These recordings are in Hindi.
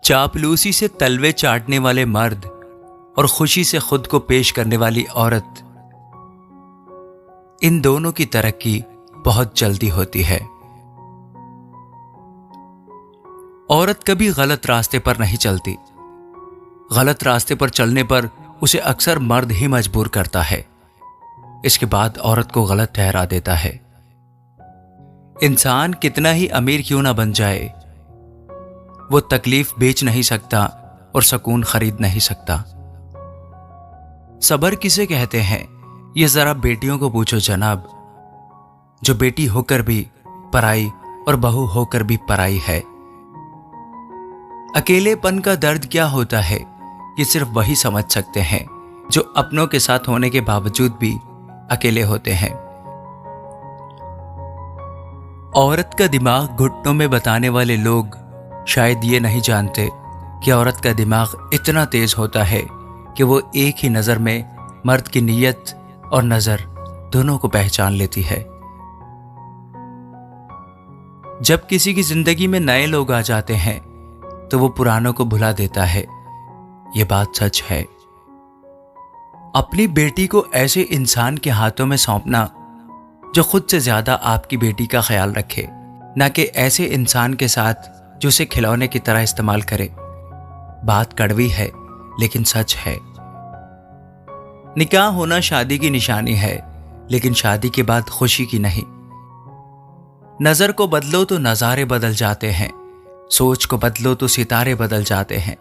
चापलूसी से तलवे चाटने वाले मर्द और खुशी से खुद को पेश करने वाली औरत, इन दोनों की तरक्की बहुत जल्दी होती है। औरत कभी गलत रास्ते पर नहीं चलती। गलत रास्ते पर चलने पर उसे अक्सर मर्द ही मजबूर करता है। इसके बाद औरत को गलत ठहरा देता है। इंसान कितना ही अमीर क्यों ना बन जाए, वो तकलीफ बेच नहीं सकता और सुकून खरीद नहीं सकता। सबर किसे कहते हैं, ये जरा बेटियों को पूछो जनाब, जो बेटी होकर भी पराई और बहू होकर भी पराई है। अकेलेपन का दर्द क्या होता है, ये सिर्फ वही समझ सकते हैं जो अपनों के साथ होने के बावजूद भी अकेले होते हैं। औरत का दिमाग घुटनों में बताने वाले लोग शायद ये नहीं जानते कि औरत का दिमाग इतना तेज होता है कि वो एक ही नजर में मर्द की नीयत और नजर दोनों को पहचान लेती है। जब किसी की जिंदगी में नए लोग आ जाते हैं तो वो पुरानों को भुला देता है। ये बात सच है। अपनी बेटी को ऐसे इंसान के हाथों में सौंपना जो खुद से ज्यादा आपकी बेटी का ख्याल रखे, ना कि ऐसे इंसान के साथ जो उसे खिलौने की तरह इस्तेमाल करे। बात कड़वी है लेकिन सच है। निकाह होना शादी की निशानी है, लेकिन शादी के बाद खुशी की नहीं। नजर को बदलो तो नजारे बदल जाते हैं, सोच को बदलो तो सितारे बदल जाते हैं।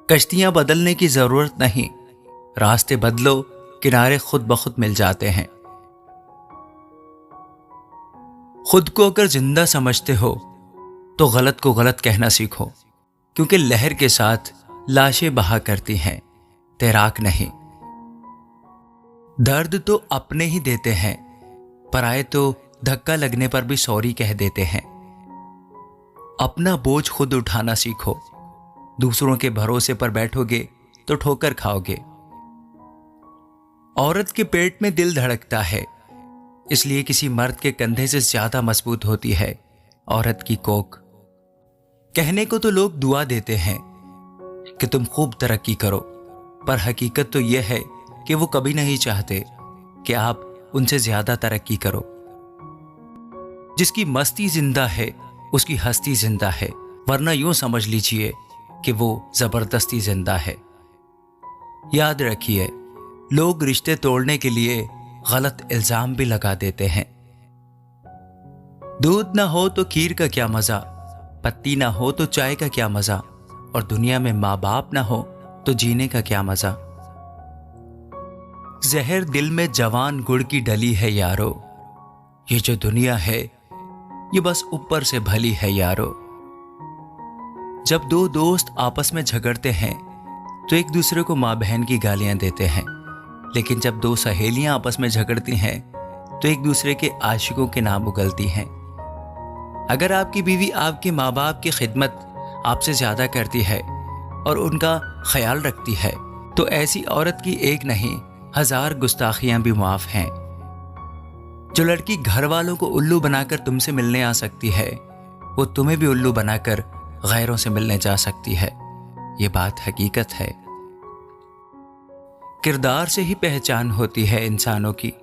कश्तियां बदलने की जरूरत नहीं, रास्ते बदलो किनारे खुद ब खुद मिल जाते हैं। खुद को अगर जिंदा समझते हो तो गलत को गलत कहना सीखो, क्योंकि लहर के साथ लाशें बहा करती हैं, तैराक नहीं। दर्द तो अपने ही देते हैं, पराए तो धक्का लगने पर भी सॉरी कह देते हैं। अपना बोझ खुद उठाना सीखो। दूसरों के भरोसे पर बैठोगे तो ठोकर खाओगे। औरत के पेट में दिल धड़कता है, इसलिए किसी मर्द के कंधे से ज्यादा मजबूत होती है औरत की कोक। कहने को तो लोग दुआ देते हैं कि तुम खूब तरक्की करो, पर हकीकत तो यह है कि वो कभी नहीं चाहते कि आप उनसे ज्यादा तरक्की करो। जिसकी मस्ती जिंदा है उसकी हस्ती जिंदा है, वरना यूं समझ लीजिए कि वो जबरदस्ती जिंदा है। याद रखिए, लोग रिश्ते तोड़ने के लिए गलत इल्जाम भी लगा देते हैं। दूध ना हो तो खीर का क्या मजा, पत्ती ना हो तो चाय का क्या मजा, और दुनिया में माँ बाप ना हो तो जीने का क्या मजा। जहर दिल में जवान गुड़ की डली है यारो, ये जो दुनिया है ये बस ऊपर से भली है यारो। जब दो दोस्त आपस में झगड़ते हैं तो एक दूसरे को माँ बहन की गालियां देते हैं, लेकिन जब दो सहेलियां आपस में झगड़ती हैं तो एक दूसरे के आशिकों के नाम उगलती हैं। अगर आपकी बीवी आपके माँ बाप की खिदमत आपसे ज्यादा करती है और उनका ख्याल रखती है, तो ऐसी औरत की एक नहीं 1000 गुस्ताखियां भी माफ हैं। जो लड़की घर वालों को उल्लू बनाकर तुमसे मिलने आ सकती है, वो तुम्हें भी उल्लू बनाकर गैरों से मिलने जा सकती है। ये बात हकीकत है। किरदार से ही पहचान होती है इंसानों की,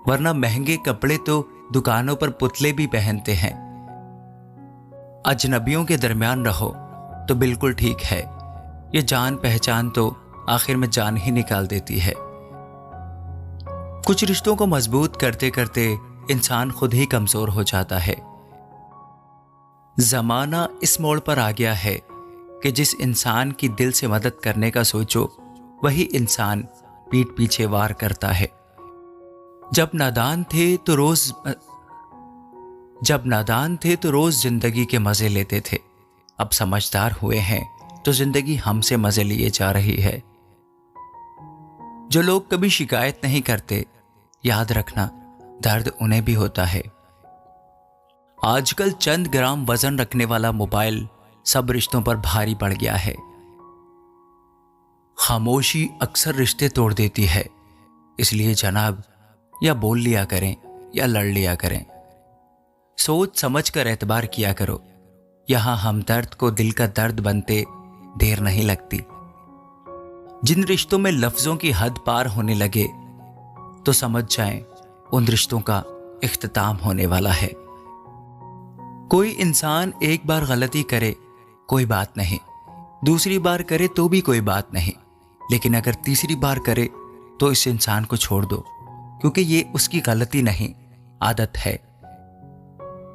वरना महंगे कपड़े तो दुकानों पर पुतले भी पहनते हैं। अजनबियों के दरमियान रहो तो बिल्कुल ठीक है, ये जान पहचान तो आखिर में जान ही निकाल देती है। कुछ रिश्तों को मजबूत करते करते इंसान खुद ही कमजोर हो जाता है। जमाना इस मोड़ पर आ गया है कि जिस इंसान की दिल से मदद करने का सोचो, वही इंसान पीठ पीछे वार करता है। जब नादान थे तो रोज जिंदगी के मजे लेते थे, अब समझदार हुए हैं तो जिंदगी हमसे मजे लिए जा रही है। जो लोग कभी शिकायत नहीं करते, याद रखना दर्द उन्हें भी होता है। आजकल चंद ग्राम वजन रखने वाला मोबाइल सब रिश्तों पर भारी पड़ गया है। खामोशी अक्सर रिश्ते तोड़ देती है, इसलिए जनाब या बोल लिया करें या लड़ लिया करें। सोच समझ कर एतबार किया करो। यहां हमदर्द को दिल का दर्द बनते देर नहीं लगती। जिन रिश्तों में लफ्जों की हद पार होने लगे तो समझ जाएं उन रिश्तों का इख्तिताम होने वाला है। कोई इंसान एक बार गलती करे कोई बात नहीं, दूसरी बार करे तो भी कोई बात नहीं, लेकिन अगर तीसरी बार करे तो इस इंसान को छोड़ दो, क्योंकि ये उसकी गलती नहीं, आदत है।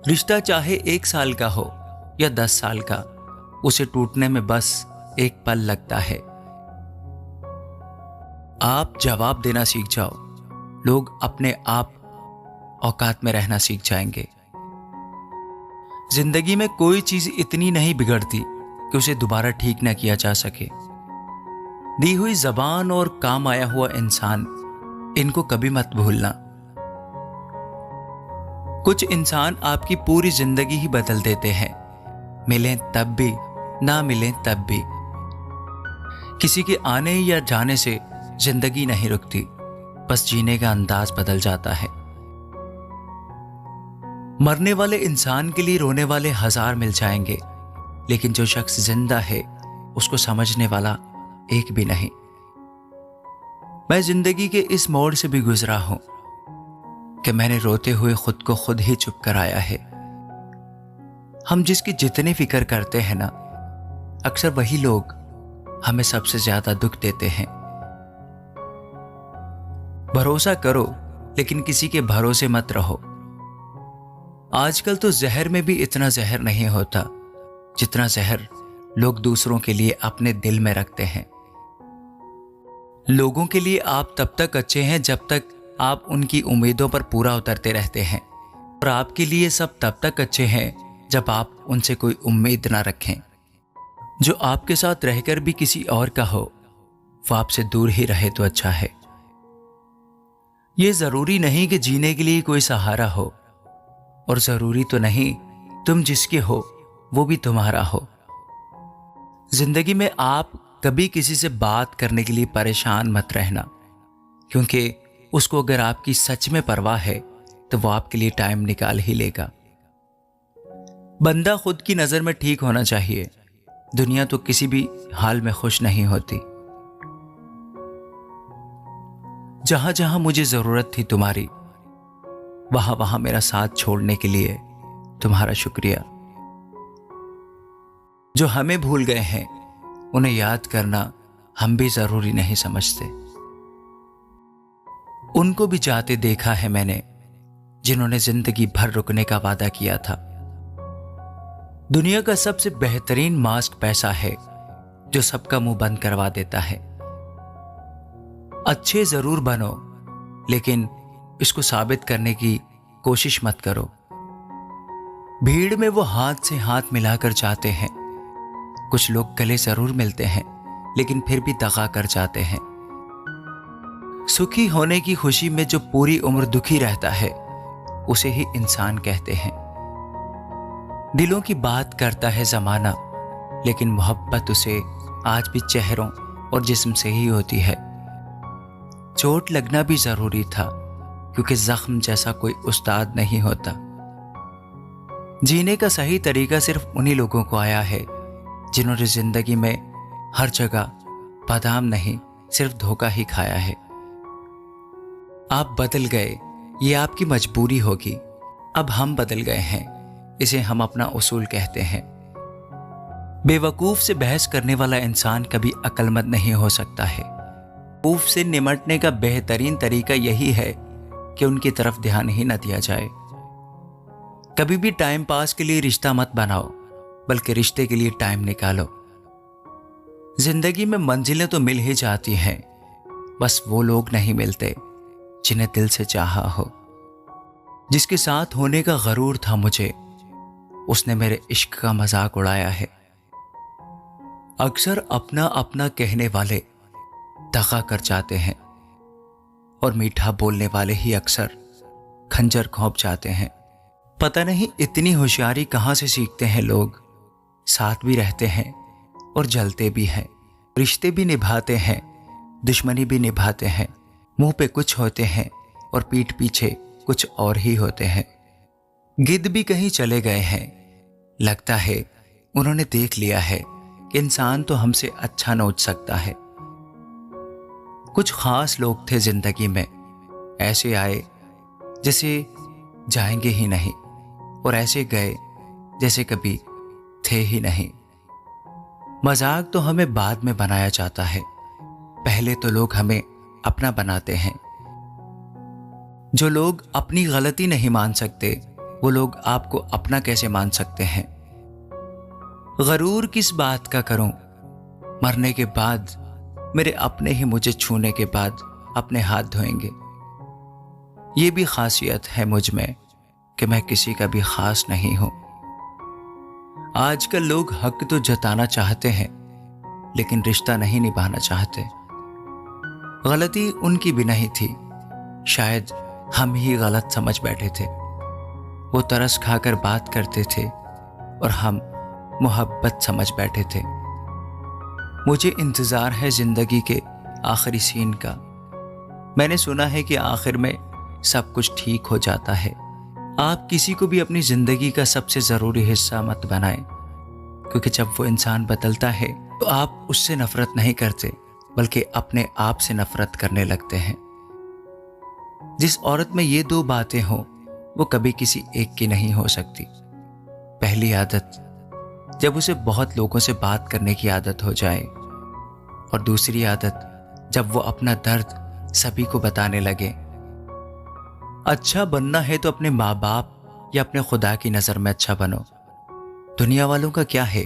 रिश्ता चाहे 1 साल का हो या 10 साल का, उसे टूटने में बस एक पल लगता है। आप जवाब देना सीख जाओ, लोग अपने आप औकात में रहना सीख जाएंगे। जिंदगी में कोई चीज इतनी नहीं बिगड़ती कि उसे दोबारा ठीक न किया जा सके। दी हुई जबान और काम आया हुआ इंसान, इनको कभी मत भूलना। कुछ इंसान आपकी पूरी जिंदगी ही बदल देते हैं, मिलें तब भी ना मिलें तब भी। किसी के आने या जाने से जिंदगी नहीं रुकती, बस जीने का अंदाज बदल जाता है। मरने वाले इंसान के लिए रोने वाले 1000 मिल जाएंगे, लेकिन जो शख्स जिंदा है उसको समझने वाला एक भी नहीं। मैं जिंदगी के इस मोड़ से भी गुजरा हूं कि मैंने रोते हुए खुद को खुद ही चुप कराया है। हम जिसकी जितनी फिक्र करते हैं ना, अक्सर वही लोग हमें सबसे ज्यादा दुख देते हैं। भरोसा करो लेकिन किसी के भरोसे मत रहो। आजकल तो जहर में भी इतना जहर नहीं होता जितना जहर लोग दूसरों के लिए अपने दिल में रखते हैं। लोगों के लिए आप तब तक अच्छे हैं जब तक आप उनकी उम्मीदों पर पूरा उतरते रहते हैं, और आपके लिए सब तब तक अच्छे हैं जब आप उनसे कोई उम्मीद ना रखें। जो आपके साथ रहकर भी किसी और का हो, वो आपसे दूर ही रहे तो अच्छा है। ये जरूरी नहीं कि जीने के लिए कोई सहारा हो, और जरूरी तो नहीं तुम जिसके हो वो भी तुम्हारा हो। जिंदगी में आप कभी किसी से बात करने के लिए परेशान मत रहना, क्योंकि उसको अगर आपकी सच में परवाह है तो वो आपके लिए टाइम निकाल ही लेगा। बंदा खुद की नजर में ठीक होना चाहिए, दुनिया तो किसी भी हाल में खुश नहीं होती। जहां जहां मुझे जरूरत थी तुम्हारी, वहां वहां मेरा साथ छोड़ने के लिए तुम्हारा शुक्रिया। जो हमें भूल गए हैं उन्हें याद करना हम भी जरूरी नहीं समझते। उनको भी जाते देखा है मैंने जिन्होंने जिंदगी भर रुकने का वादा किया था। दुनिया का सबसे बेहतरीन मास्क पैसा है, जो सबका मुंह बंद करवा देता है। अच्छे जरूर बनो, लेकिन इसको साबित करने की कोशिश मत करो। भीड़ में वो हाथ से हाथ मिलाकर जाते हैं। कुछ लोग गले जरूर मिलते हैं, लेकिन फिर भी दगा कर जाते हैं। सुखी होने की खुशी में जो पूरी उम्र दुखी रहता है, उसे ही इंसान कहते हैं। दिलों की बात करता है जमाना, लेकिन मोहब्बत उसे आज भी चेहरों और जिस्म से ही होती है। चोट लगना भी जरूरी था, क्योंकि जख्म जैसा कोई उस्ताद नहीं होता। जीने का सही तरीका सिर्फ उन्हीं लोगों को आया है जिन्होंने जिंदगी में हर जगह बादाम नहीं, सिर्फ धोखा ही खाया है। आप बदल गए, ये आपकी मजबूरी होगी। अब हम बदल गए हैं, इसे हम अपना उसूल कहते हैं। बेवकूफ से बहस करने वाला इंसान कभी अक्लमंद नहीं हो सकता है। बेवकूफ से निमटने का बेहतरीन तरीका यही है कि उनकी तरफ ध्यान ही न दिया जाए। कभी भी टाइम पास के लिए रिश्ता मत बनाओ, बल्कि रिश्ते के लिए टाइम निकालो। जिंदगी में मंजिलें तो मिल ही जाती हैं, बस वो लोग नहीं मिलते जिन्हें दिल से चाहा हो। जिसके साथ होने का गरूर था मुझे, उसने मेरे इश्क का मजाक उड़ाया है। अक्सर अपना अपना कहने वाले दगा कर जाते हैं, और मीठा बोलने वाले ही अक्सर खंजर घोंप जाते हैं। पता नहीं इतनी होशियारी कहां से सीखते हैं लोग। साथ भी रहते हैं और जलते भी हैं, रिश्ते भी निभाते हैं, दुश्मनी भी निभाते हैं। मुंह पे कुछ होते हैं और पीठ पीछे कुछ और ही होते हैं। गिद्ध भी कहीं चले गए हैं, लगता है उन्होंने देख लिया है कि इंसान तो हमसे अच्छा नोच सकता है। कुछ खास लोग थे जिंदगी में, ऐसे आए जैसे जाएंगे ही नहीं, और ऐसे गए जैसे कभी थे ही नहीं। मजाक तो हमें बाद में बनाया जाता है, पहले तो लोग हमें अपना बनाते हैं। जो लोग अपनी गलती नहीं मान सकते, वो लोग आपको अपना कैसे मान सकते हैं। गरूर किस बात का करूं, मरने के बाद मेरे अपने ही मुझे छूने के बाद अपने हाथ धोएंगे। ये भी खासियत है मुझ में कि मैं किसी का भी खास नहीं हूं। आजकल लोग हक तो जताना चाहते हैं, लेकिन रिश्ता नहीं निभाना चाहते। गलती उनकी भी नहीं थी, शायद हम ही गलत समझ बैठे थे। वो तरस खाकर बात करते थे और हम मोहब्बत समझ बैठे थे। मुझे इंतजार है जिंदगी के आखिरी सीन का। मैंने सुना है कि आखिर में सब कुछ ठीक हो जाता है। आप किसी को भी अपनी जिंदगी का सबसे जरूरी हिस्सा मत बनाएं, क्योंकि जब वो इंसान बदलता है तो आप उससे नफरत नहीं करते, बल्कि अपने आप से नफरत करने लगते हैं। जिस औरत में ये दो बातें हों, वो कभी किसी एक की नहीं हो सकती। पहली आदत, जब उसे बहुत लोगों से बात करने की आदत हो जाए, और दूसरी आदत, जब वो अपना दर्द सभी को बताने लगे। अच्छा बनना है तो अपने माँ बाप या अपने खुदा की नजर में अच्छा बनो। दुनिया वालों का क्या है,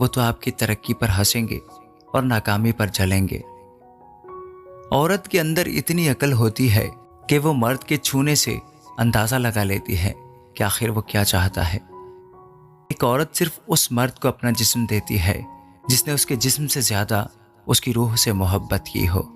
वो तो आपकी तरक्की पर हंसेंगे और नाकामी पर जलेंगे। औरत के अंदर इतनी अकल होती है कि वो मर्द के छूने से अंदाजा लगा लेती है कि आखिर वो क्या चाहता है। एक औरत सिर्फ उस मर्द को अपना जिस्म देती है जिसने उसके जिस्म से ज्यादा उसकी रूह से मोहब्बत की हो।